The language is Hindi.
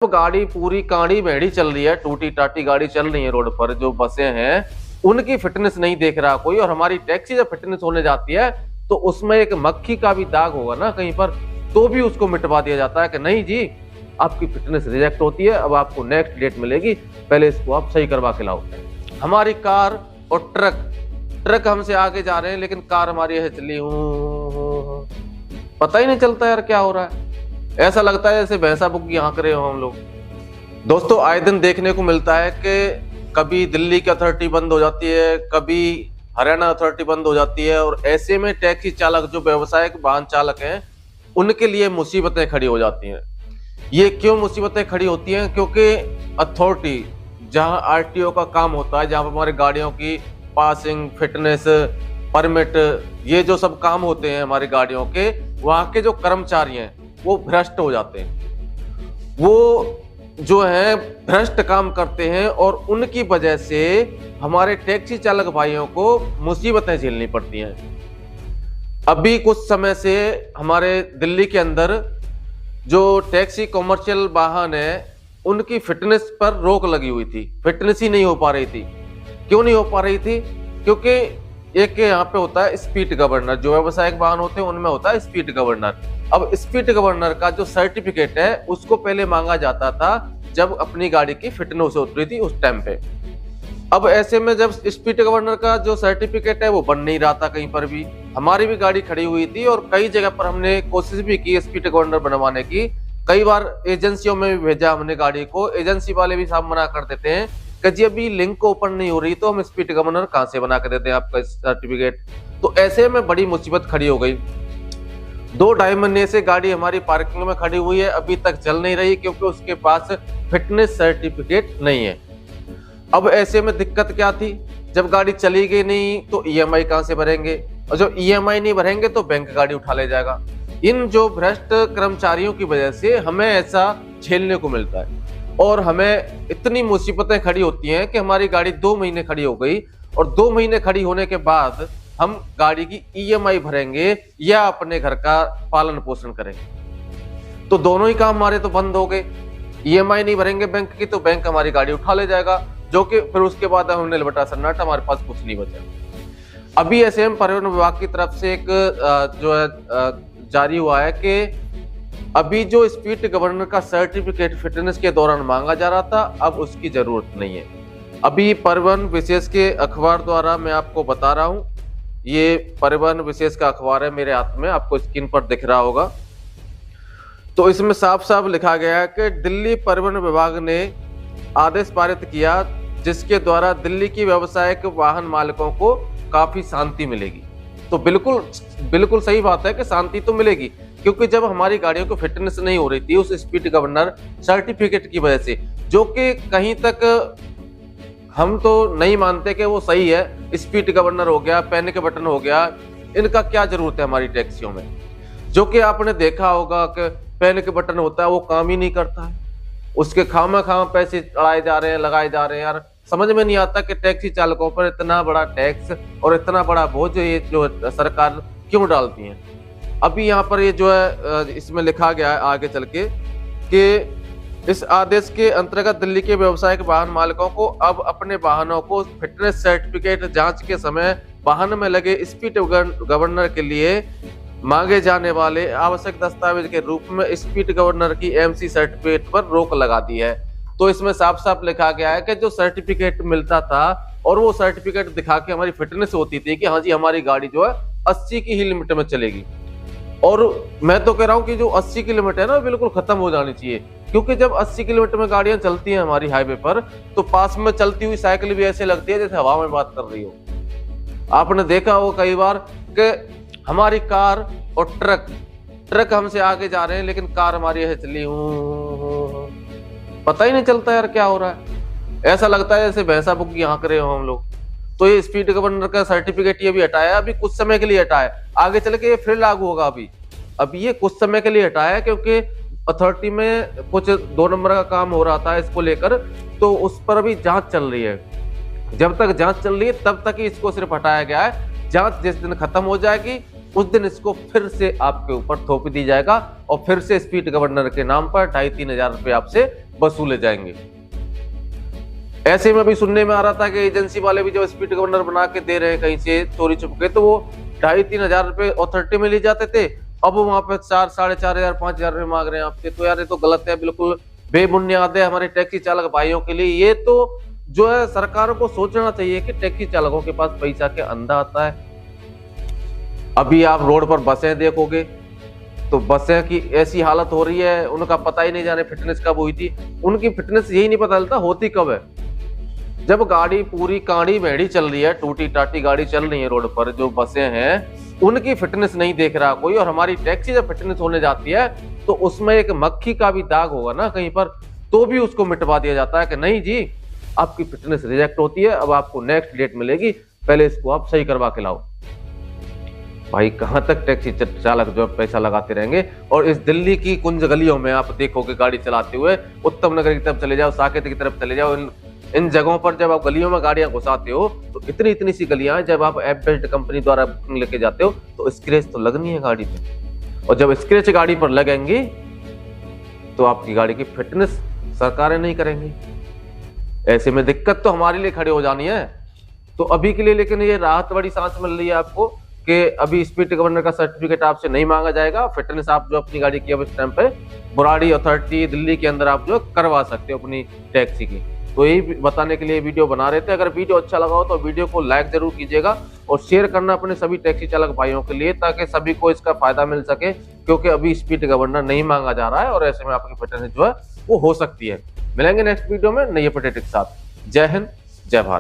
तो गाड़ी पूरी काड़ी मेढ़ी चल रही है, टूटी टाटी गाड़ी चल रही है रोड पर, जो बसें हैं उनकी फिटनेस नहीं देख रहा कोई। और हमारी टैक्सी जब फिटनेस होने जाती है तो उसमें एक मक्खी का भी दाग होगा ना कहीं पर, तो भी उसको मिटवा दिया जाता है कि नहीं जी आपकी फिटनेस रिजेक्ट होती है, अब आपको नेक्स्ट डेट मिलेगी, पहले इसको आप सही करवा के लाओ। हमारी कार और ट्रक हमसे आगे जा रहे हैं लेकिन कार हमारी ऐसे चली हूं, पता ही नहीं चलता यार क्या हो रहा है। ऐसा लगता है जैसे भैंसा बुग्गी हाँक रहे हो हम लोग। दोस्तों आए दिन देखने को मिलता है कि कभी दिल्ली की अथॉरिटी बंद हो जाती है, कभी हरियाणा अथॉरिटी बंद हो जाती है, और ऐसे में टैक्सी चालक जो व्यवसायिक वाहन चालक हैं उनके लिए मुसीबतें खड़ी हो जाती हैं। ये क्यों मुसीबतें खड़ी होती हैं? क्योंकि अथॉरिटी जहां आरटीओ का काम होता है, जहां पर हमारी गाड़ियों की पासिंग, फिटनेस, परमिट, ये जो सब काम होते हैं हमारी गाड़ियों के, वहां के जो कर्मचारी हैं वो भ्रष्ट हो जाते हैं। वो जो है भ्रष्ट काम करते हैं और उनकी वजह से हमारे टैक्सी चालक भाइयों को मुसीबतें झेलनी पड़ती हैं। अभी कुछ समय से हमारे दिल्ली के अंदर जो टैक्सी कॉमर्शियल वाहन है उनकी फिटनेस पर रोक लगी हुई थी, फिटनेस ही नहीं हो पा रही थी। क्यों नहीं हो पा रही थी? क्योंकि एक यहाँ पे होता है स्पीड गवर्नर, जो व्यवसायिक वाहन होते हैं उनमें होता है स्पीड गवर्नर। अब स्पीड गवर्नर का जो सर्टिफिकेट है उसको पहले मांगा जाता था जब अपनी गाड़ी की फिटनेस उतरी थी उस टाइम पे। अब ऐसे में जब स्पीड गवर्नर का जो सर्टिफिकेट है वो बन नहीं रहा था कहीं पर भी। हमारी भी गाड़ी खड़ी हुई थी और कई जगह पर हमने कोशिश भी की स्पीड गवर्नर बनवाने की। कई बार एजेंसियों में भी भेजा हमने गाड़ी को, एजेंसी वाले भी साफ मना कर देते हैं कि जी अभी लिंक ओपन नहीं हो रही तो हम स्पीड गवर्नर कहां से बना के देते हैं आपका सर्टिफिकेट। तो ऐसे में बड़ी मुसीबत खड़ी हो गई। 2-2.5 महीने से गाड़ी हमारी पार्किंग में खड़ी हुई है, अभी तक चल नहीं रही क्योंकि उसके पास फिटनेस सर्टिफिकेट नहीं है। अब ऐसे में दिक्कत क्या थी? जब गाड़ी चली गई नहीं तो ईएमआई कहां से भरेंगे, और जब ईएमआई नहीं भरेंगे तो बैंक गाड़ी उठा ले जाएगा। इन जो भ्रष्ट कर्मचारियों की वजह से हमें ऐसा झेलने को मिलता है और हमें इतनी मुसीबतें खड़ी होती हैं कि हमारी गाड़ी 2 महीने खड़ी हो गई, और 2 महीने खड़ी होने के बाद हम गाड़ी की ईएमआई भरेंगे या अपने घर का पालन पोषण करेंगे, तो दोनों ही काम हमारे तो बंद हो गए। ईएमआई नहीं भरेंगे बैंक की तो बैंक हमारी गाड़ी उठा ले जाएगा, जो कि फिर उसके बाद हमने लपटा सन्नाटा, हमारे पास कुछ नहीं बचा। अभी ऐसे हम परिवहन विभाग की तरफ से एक जो है जारी हुआ है कि अभी जो स्पीड गवर्नर का सर्टिफिकेट फिटनेस के दौरान मांगा जा रहा था अब उसकी जरूरत नहीं है। अभी परिवहन विशेष के अखबार द्वारा मैं आपको बता रहा हूं, ये परिवहन विशेष का अखबार है मेरे हाथ में, आपको स्क्रीन पर दिख रहा होगा। तो इसमें साफ साफ लिखा गया है कि दिल्ली परिवहन विभाग ने आदेश पारित किया जिसके द्वारा दिल्ली की व्यावसायिक वाहन मालिकों को काफी शांति मिलेगी। तो बिल्कुल सही बात है कि शांति तो मिलेगी, क्योंकि जब हमारी गाड़ियों को फिटनेस नहीं हो रही थी उस स्पीड गवर्नर सर्टिफिकेट की वजह से, जो कि कहीं तक हम तो नहीं मानते कि वो सही है। स्पीड गवर्नर हो गया, पैनिक बटन हो गया, इनका क्या जरूरत है हमारी टैक्सियों में? जो कि आपने देखा होगा कि पैनिक बटन होता है वो काम ही नहीं करता है, उसके खामा पैसे चढ़ाए जा रहे हैं, लगाए जा रहे हैं। यार समझ में नहीं आता कि टैक्सी चालकों पर इतना बड़ा टैक्स और इतना बड़ा बोझ ये जो सरकार क्यों डालती है। अभी यहाँ पर ये जो है इसमें लिखा गया है आगे चल के कि इस आदेश के अंतर्गत दिल्ली के व्यावसायिक वाहन मालिकों को अब अपने वाहनों को फिटनेस सर्टिफिकेट जांच के समय वाहन में लगे स्पीड गवर्नर के लिए मांगे जाने वाले आवश्यक दस्तावेज के रूप में स्पीड गवर्नर की एमसी सर्टिफिकेट पर रोक लगा दी है। तो इसमें साफ साफ लिखा गया है कि जो सर्टिफिकेट मिलता था और वो सर्टिफिकेट दिखा के हमारी फिटनेस होती थी कि हाँ जी हमारी गाड़ी जो है 80 की ही लिमिट में चलेगी। और मैं तो कह रहा हूँ कि जो 80 की लिमिट है ना बिल्कुल खत्म हो जानी चाहिए, क्योंकि जब 80 किलोमीटर में गाड़ियां चलती हैं हमारी हाईवे पर तो पास में चलती हुई साइकिल भी ऐसे लगती है जैसे हवा में बात कर रही हो। आपने देखा हो कई बार कि हमारी कार और ट्रक हमसे आगे जा रहे हैं लेकिन कार हमारी ऐसे चली हूं, पता ही नहीं चलता यार क्या हो रहा है। ऐसा लगता है जैसे भैंसा बुग्गी हाँक रहे हो हम लोग। तो ये स्पीड गवर्नर का सर्टिफिकेट ये भी हटाया, अभी कुछ समय के लिए हटाया, आगे चल के ये फिर लागू होगा। अभी ये कुछ समय के लिए हटाया क्योंकि अथॉरिटी में कुछ 2 नंबर का काम हो रहा था इसको लेकर, तो उस पर अभी जांच चल रही है। जब तक जांच चल रही है तब तक ही इसको सिर्फ हटाया गया है। जांच जिस दिन खत्म हो जाएगी उस दिन इसको फिर से आपके ऊपर थोप दी जाएगा और फिर से स्पीड गवर्नर के नाम पर 2,500-3 हजार रुपए आपसे वसूले जाएंगे। ऐसे में अभी सुनने में आ रहा था कि एजेंसी वाले भी जब स्पीड गवर्नर बना के दे रहे हैं कहीं से चोरी छुपके, तो वो 2,500-3 हजार रुपए अथॉरिटी में ले जाते थे, अब वो वहां पे 4-4,500-5,000 रुपए मांग रहे हैं आपसे। तो यार ये तो गलत है, बिल्कुल बेबुनियाद है हमारे टैक्सी चालक भाइयों के लिए। ये तो जो है सरकारों को सोचना चाहिए कि टैक्सी चालकों के पास पैसा के अंधा आता है। अभी आप रोड पर बसें देखोगे तो बसें की ऐसी हालत हो रही है, उनका पता ही नहीं जाने फिटनेस कब हुई थी। उनकी फिटनेस यही नहीं पता चलता होती कब है, जब गाड़ी पूरी काड़ी मेढ़ी चल रही है, टूटी टाटी गाड़ी चल रही है रोड पर, जो बसें हैं उनकी फिटनेस नहीं देख रहा कोई। और हमारी टैक्सी जब फिटनेस होने जाती है तो उसमें एक मक्खी का भी दाग होगा ना कहीं पर, तो भी उसको मिटवा दिया जाता है कि नहीं जी आपकी फिटनेस रिजेक्ट होती है, अब आपको नेक्स्ट डेट मिलेगी, पहले इसको आप सही करवा के लाओ। भाई कहां तक टैक्सी चालक जो पैसा लगाते रहेंगे। और इस दिल्ली की कुंज गलियों में आप देखोगे गाड़ी चलाते हुए, उत्तम नगर की तरफ चले जाओ, साकेत की तरफ चले जाओ, इन जगहों पर जब आप गलियों में गाड़ियां घुसाते हो तो इतनी इतनी सी गलियां, जब आप ऐप बेल्ट कंपनी द्वारा बुकिंग लेके जाते हो तो स्क्रैच तो लगनी है गाड़ी पे, और जब स्क्रैच गाड़ी पर लगेंगी तो आपकी गाड़ी की फिटनेस सरकारें नहीं करेंगी। ऐसे में दिक्कत तो हमारे लिए खड़ी हो जानी है। तो अभी के लिए लेकिन ये राहत बड़ी सांस मिल रही है आपको कि अभी स्पीड गवर्नर का सर्टिफिकेट आपसे नहीं मांगा जाएगा। फिटनेस आप जो अपनी गाड़ी की अब इस टाइम पे बुराड़ी अथॉरिटी दिल्ली के अंदर आप जो करवा सकते हो अपनी टैक्सी की। तो यही बताने के लिए वीडियो बना रहे थे। अगर वीडियो अच्छा लगा हो तो वीडियो को लाइक जरूर कीजिएगा और शेयर करना अपने सभी टैक्सी चालक भाइयों के लिए, ताकि सभी को इसका फायदा मिल सके, क्योंकि अभी स्पीड गवर्नर नहीं मांगा जा रहा है और ऐसे में आपकी फिटनेस जो है वो हो सकती है। मिलेंगे नेक्स्ट वीडियो में नई अपडेट के साथ। जय हिंद, जय भारत।